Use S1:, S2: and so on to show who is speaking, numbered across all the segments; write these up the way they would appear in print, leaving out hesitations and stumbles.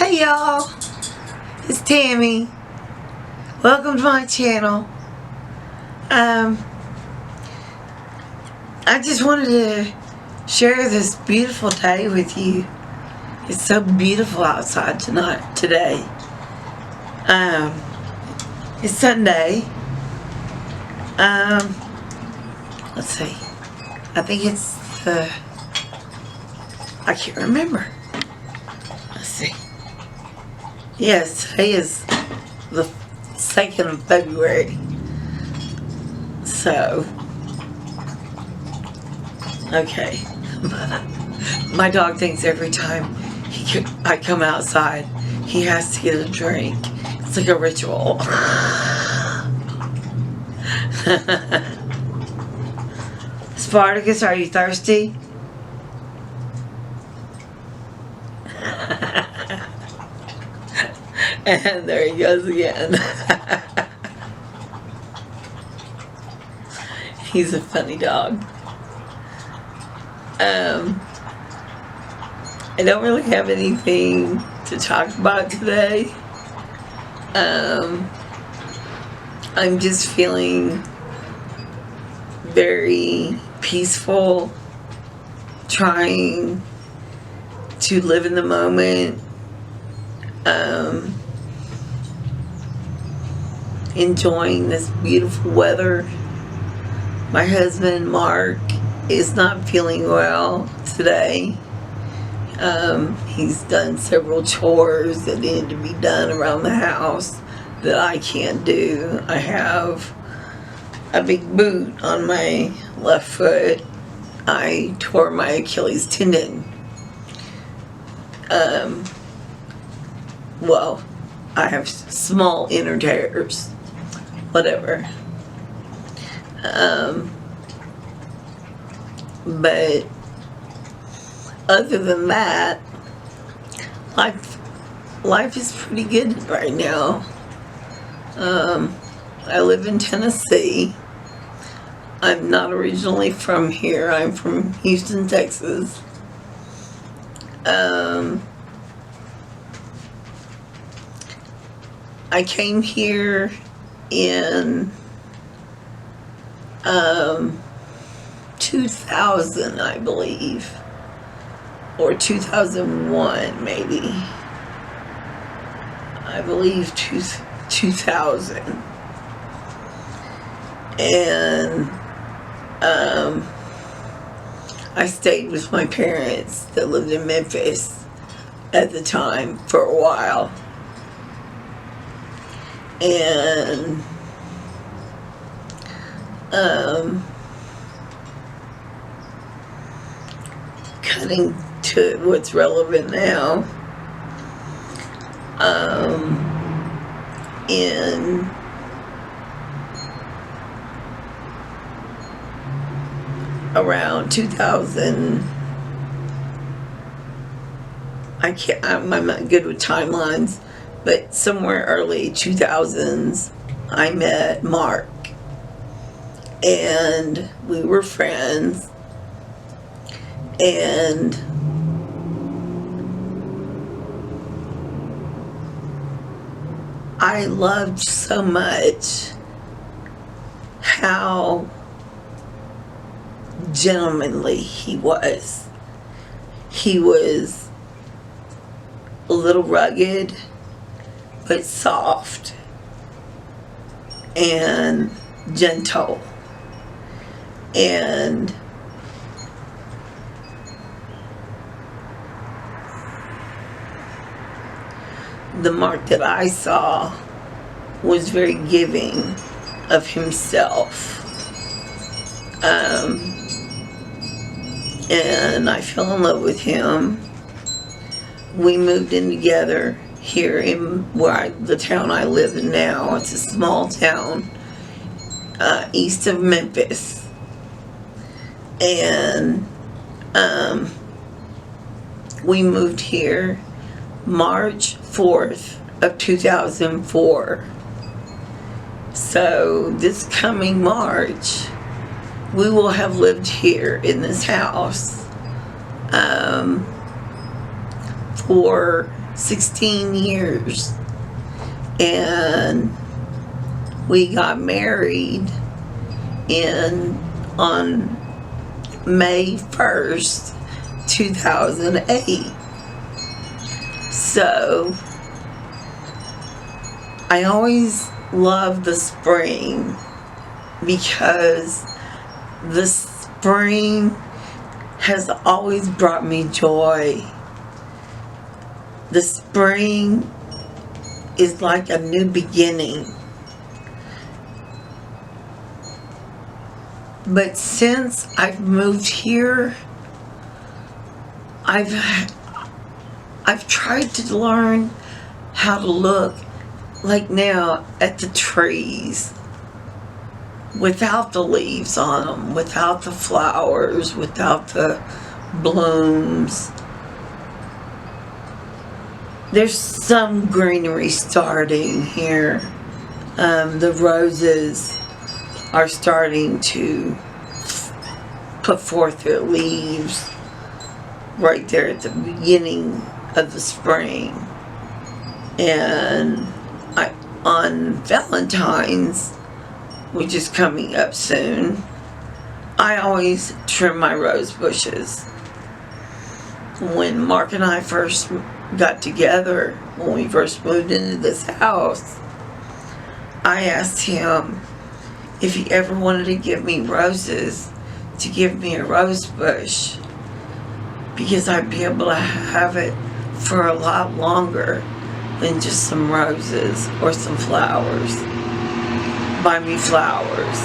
S1: Hey y'all, it's Tammy. Welcome to my channel. I just wanted to share this beautiful day with you. It's so beautiful outside today. It's Sunday. Let's see. I think it's I can't remember. Let's see. Yes, today is the 2nd of February. So, okay. My dog thinks every time I come outside, he has to get a drink. It's like a ritual. Spartacus, are you thirsty? And there he goes again. He's a funny dog. I don't really have anything to talk about today. I'm just feeling very peaceful, trying to live in the moment, enjoying this beautiful weather. My husband Mark is not feeling well today. He's done several chores that needed to be done around the house that I can't do. I have a big boot on my left foot. I tore my Achilles tendon. Well, I have small inner tears, whatever. But other than that, life is pretty good right now. I live in Tennessee. I'm not originally from here. I'm from Houston, Texas. I came here in 2000, I believe, or 2001 maybe. I believe 2000. And I stayed with my parents that lived in Memphis at the time for a while. And cutting to what's relevant now, in around 2000, I'm not good with timelines, but somewhere early 2000s, I met Mark, and we were friends, and I loved so much how gentlemanly he was. He was a little rugged, but soft and gentle. And the Mark that I saw was very giving of himself. And I fell in love with him. We moved in together here in the town I live in now. It's a small town east of Memphis. And we moved here March 4th of 2004. So this coming March, we will have lived here in this house for 16 years. And we got married on May 1st, 2008. So I always love the spring because the spring has always brought me joy. The spring is like a new beginning. But since I've moved here, I've tried to learn how to look like now at the trees without the leaves on them, without the flowers, without the blooms. There's some greenery starting here. The roses are starting to put forth their leaves right there at the beginning of the spring. And on Valentine's, which is coming up soon, I always trim my rose bushes. When Mark and I first got together, when we first moved into this house, I asked him if he ever wanted to give me roses, to give me a rose bush, because I'd be able to have it for a lot longer than just some roses or some flowers. Buy me flowers.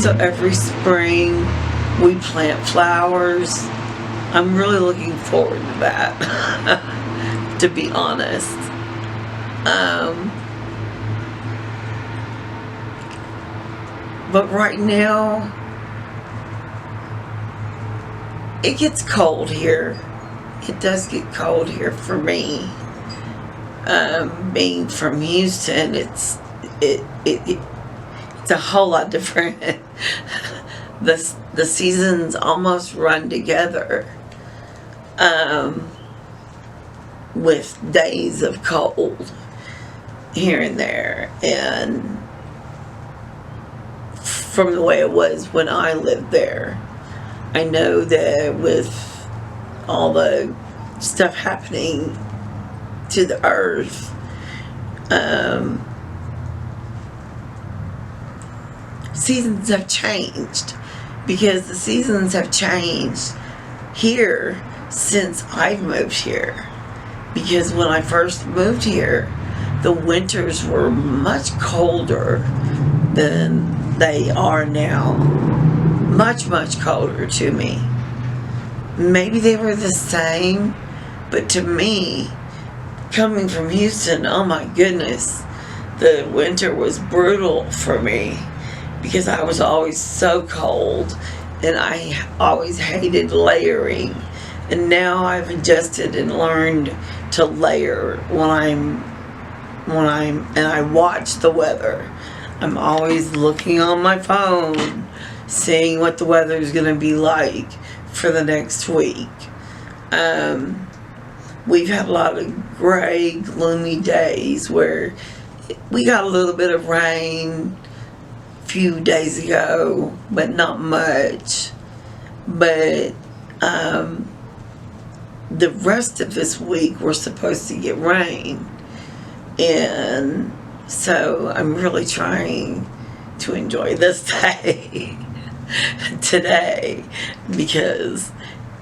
S1: So every spring we plant flowers. I'm really looking forward to that, to be honest. But right now, it gets cold here. It does get cold here for me. Being from Houston, it's a whole lot different. The seasons almost run together, with days of cold here and there. And from the way it was when I lived there, I know that with all the stuff happening to the earth, seasons have changed, because the seasons have changed here since I've moved here. Because when I first moved here, the winters were much colder than they are now. Much, much colder to me. Maybe they were the same, but to me, coming from Houston, oh my goodness, the winter was brutal for me, because I was always so cold and I always hated layering. And now I've adjusted and learned to layer when I watch the weather. I'm always looking on my phone, seeing what the weather is going to be like for the next week. We've had a lot of gray, gloomy days where we got a little bit of rain a few days ago, but not much. But the rest of this week we're supposed to get rain. And so I'm really trying to enjoy this day today, because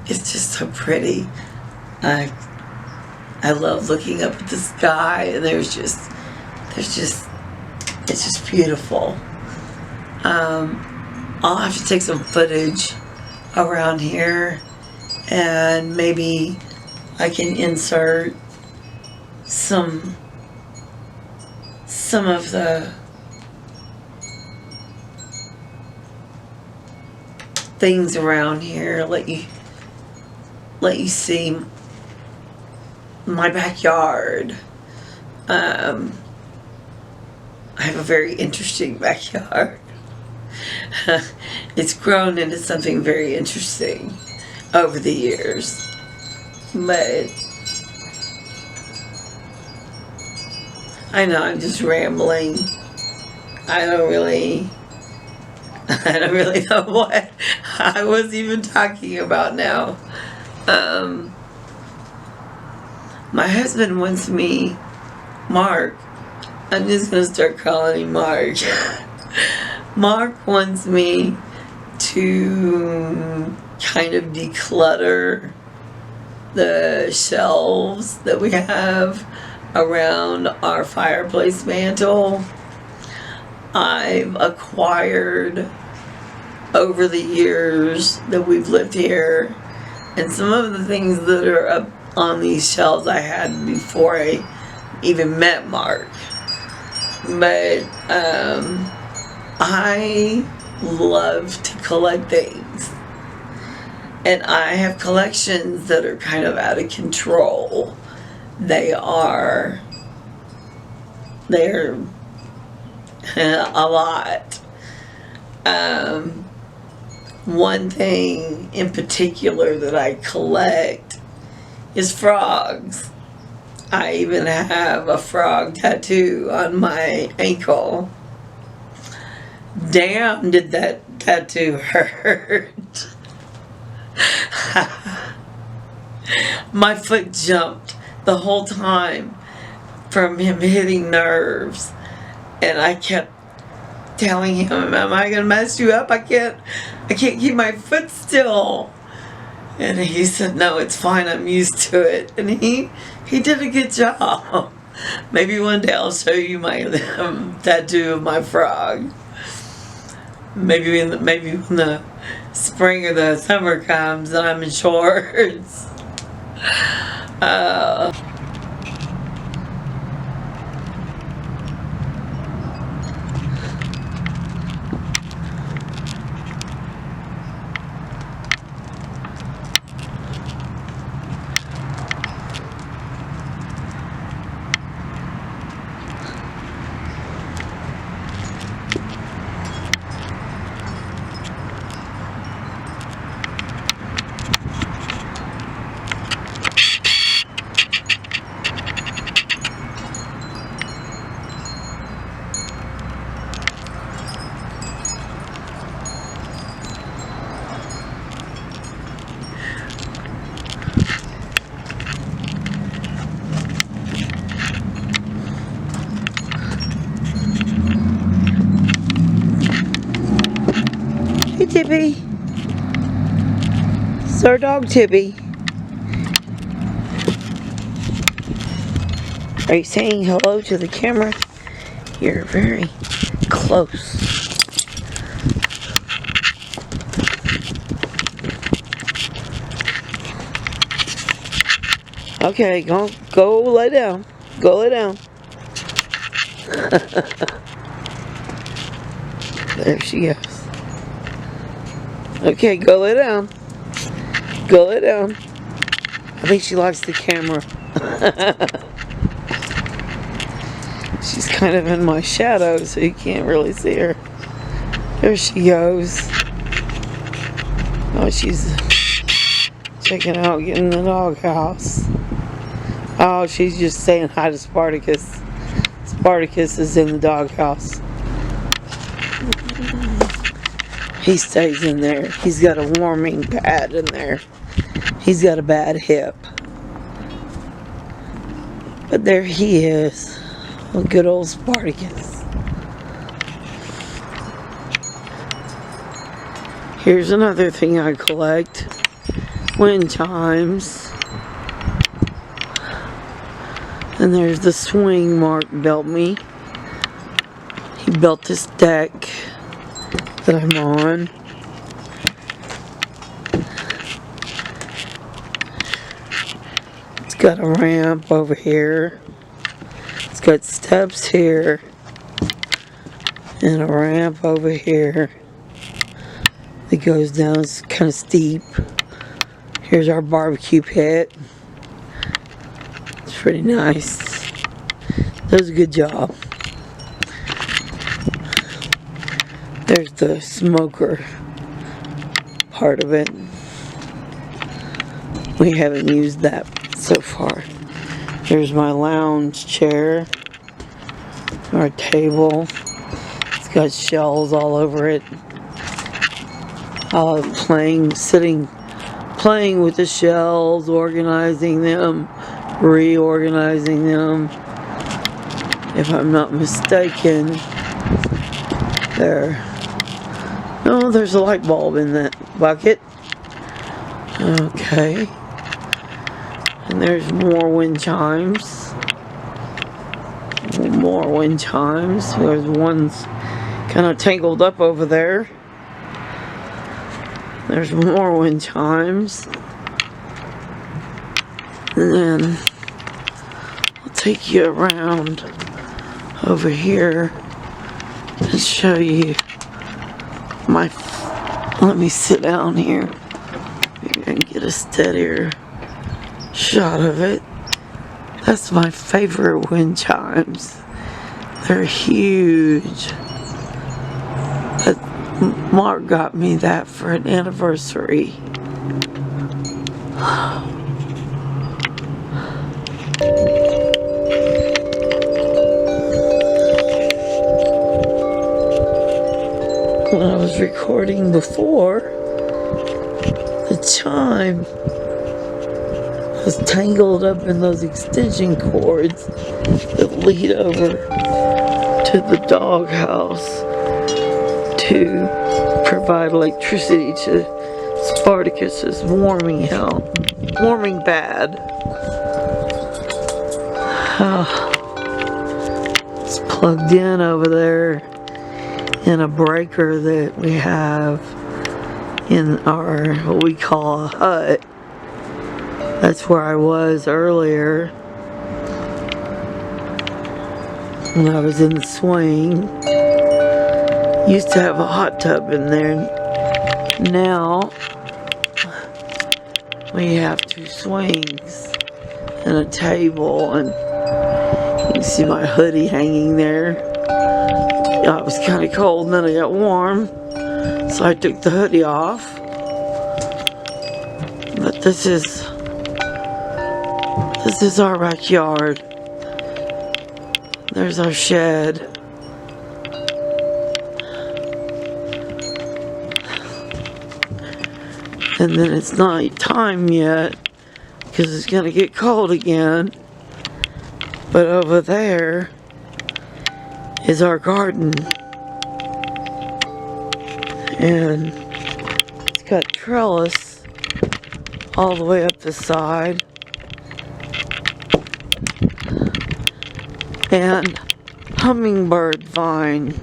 S1: it's just so pretty. I love looking up at the sky, and it's just beautiful. I'll have to take some footage around here, and maybe I can insert some of the things around here, let you see my backyard. I have a very interesting backyard. It's grown into something very interesting over the years. But I know I'm just rambling. I don't really know what I was even talking about now. My husband wants me, Mark, I'm just gonna start calling him Mark. Mark wants me to kind of declutter the shelves that we have around our fireplace mantle. I've acquired over the years that we've lived here, and some of the things that are up on these shelves I had before I even met Mark. But I love to collect things, and I have collections that are kind of out of control. They're a lot. One thing in particular that I collect is frogs. I even have a frog tattoo on my ankle. Damn, did that tattoo hurt. My foot jumped the whole time from him hitting nerves, and I kept telling him, am I gonna mess you up? I can't keep my foot still. And he said, no, it's fine, I'm used to it. And he did a good job. Maybe one day I'll show you my tattoo of my frog. Maybe when the spring or the summer comes and I'm in shorts. Hey, Tippy. It's our dog, Tippy. Are you saying hello to the camera? You're very close. Okay, go lay down. Go lay down. There she goes. Okay, go lay down. Go lay down. I think she likes the camera. She's kind of in my shadow, so you can't really see her. There she goes. Oh, she's checking out, getting the doghouse. Oh, she's just saying hi to Spartacus. Spartacus is in the doghouse. He stays in there. He's got a warming pad in there. He's got a bad hip. But there he is. Oh, good old Spartacus. Here's another thing I collect. Wind chimes. And there's the swing Mark built me. He built this deck that I'm on. It's got a ramp over here. It's got steps here and a ramp over here that goes down. It's kind of steep. Here's our barbecue pit. It's pretty nice. Does a good job. There's the smoker part of it. We haven't used that so far. Here's my lounge chair. Our table. It's got shells all over it. Playing with the shells, organizing them, reorganizing them. If I'm not mistaken, there's a light bulb in that bucket. Okay. And there's more wind chimes. More wind chimes. There's one's kind of tangled up over there. There's more wind chimes. And then I'll take you around over here and show you let me sit down here. Maybe I can get a steadier shot of it. That's my favorite wind chimes. They're huge. Mark got me that for an anniversary. When I was recording before, the chime was tangled up in those extension cords that lead over to the doghouse to provide electricity to Spartacus's warming pad. It's plugged in over there in a breaker that we have in our, what we call a hut. That's where I was earlier when I was in the swing. Used to have a hot tub in there. Now we have 2 swings and a table, and you can see my hoodie hanging there. It was kind of cold and then I got warm, so I took the hoodie off. But this is our backyard. There's our shed. And then it's not time yet because it's gonna get cold again. But over there is our garden. And it's got trellis all the way up the side. And hummingbird vine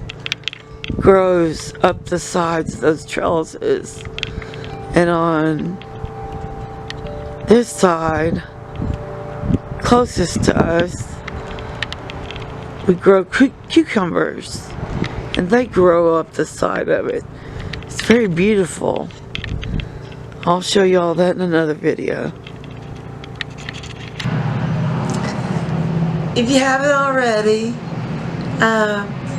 S1: grows up the sides of those trellises. And on this side, closest to us, we grow cucumbers. And they grow up the side of it. It's very beautiful. I'll show you all that in another video. If you haven't already,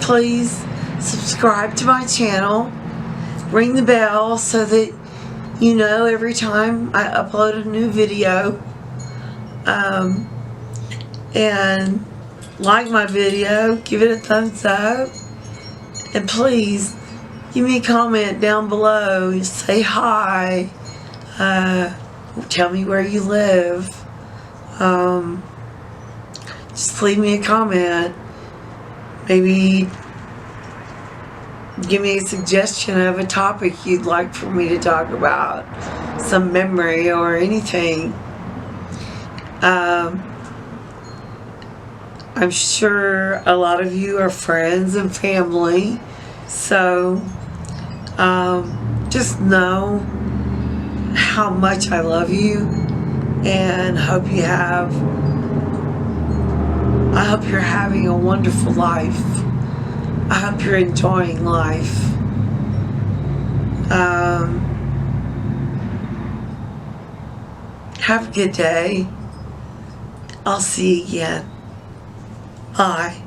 S1: please subscribe to my channel. Ring the bell so that you know every time I upload a new video. And like my video, give it a thumbs up. And please give me a comment down below. Say hi. Tell me where you live. Just leave me a comment. Maybe give me a suggestion of a topic you'd like for me to talk about. Some memory or anything. I'm sure a lot of you are friends and family. So just know how much I love you and hope I hope you're having a wonderful life. I hope you're enjoying life. Have a good day. I'll see you again. Bye.